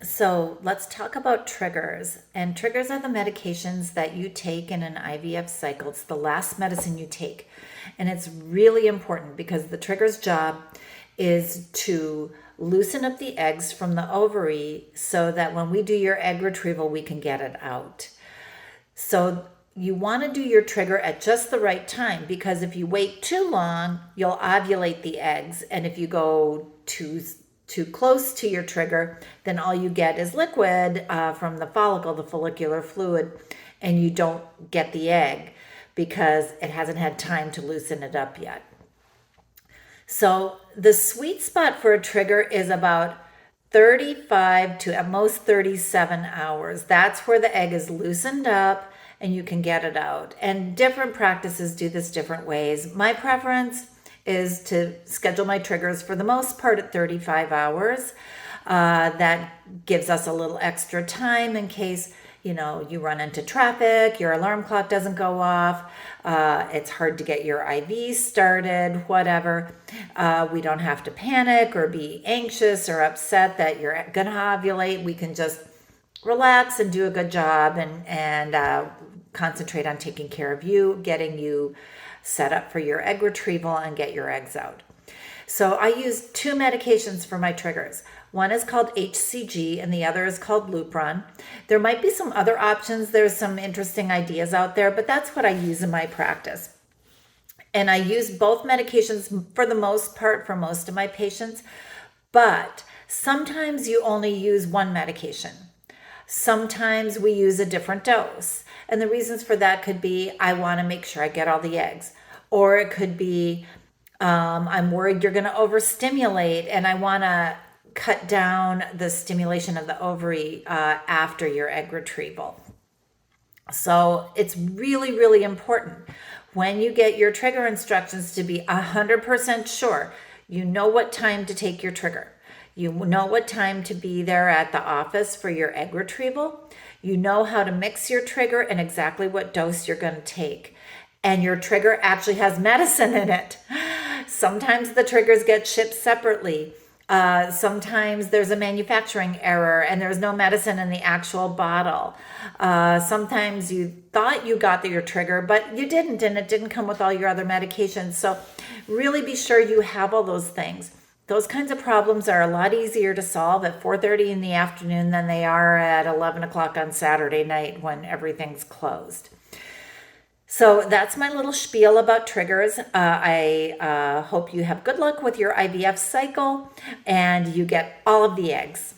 So let's talk about triggers. And triggers are the medications that you take in an IVF cycle. It's the last medicine you take. And it's really important because the trigger's job is to loosen up the eggs from the ovary so that when we do your egg retrieval, we can get it out. So you want to do your trigger at just the right time, because if you wait too long, you'll ovulate the eggs. And if you go too close to your trigger, then all you get is liquid from the follicle, the follicular fluid, and you don't get the egg because it hasn't had time to loosen it up yet. So the sweet spot for a trigger is about 35 to at most 37 hours. That's where the egg is loosened up and you can get it out. And different practices do this different ways. My preference is to schedule my triggers for the most part at 35 hours. That gives us a little extra time in case you run into traffic, your alarm clock doesn't go off, it's hard to get your IV started, whatever. We don't have to panic or be anxious or upset that you're gonna ovulate. We can just relax and do a good job and concentrate on taking care of you, getting you set up for your egg retrieval and get your eggs out. So I use two medications for my triggers. One is called HCG and the other is called Lupron. There might be some other options. There's some interesting ideas out there, but that's what I use in my practice. And I use both medications for the most part for most of my patients, but sometimes you only use one medication. Sometimes we use a different dose. And the reasons for that could be I want to make sure I get all the eggs. Or it could be I'm worried you're going to overstimulate and I want to cut down the stimulation of the ovary after your egg retrieval. So it's really, really important when you get your trigger instructions to be 100% sure you know what time to take your trigger. You know what time to be there at the office for your egg retrieval. You know how to mix your trigger and exactly what dose you're going to take. And your trigger actually has medicine in it. Sometimes the triggers get shipped separately. Sometimes there's a manufacturing error and there's no medicine in the actual bottle. Sometimes you thought you got your trigger, but you didn't, and it didn't come with all your other medications. So really be sure you have all those things. Those kinds of problems are a lot easier to solve at 4:30 in the afternoon than they are at 11 o'clock on Saturday night when everything's closed. So that's my little spiel about triggers. I hope you have good luck with your IVF cycle and you get all of the eggs.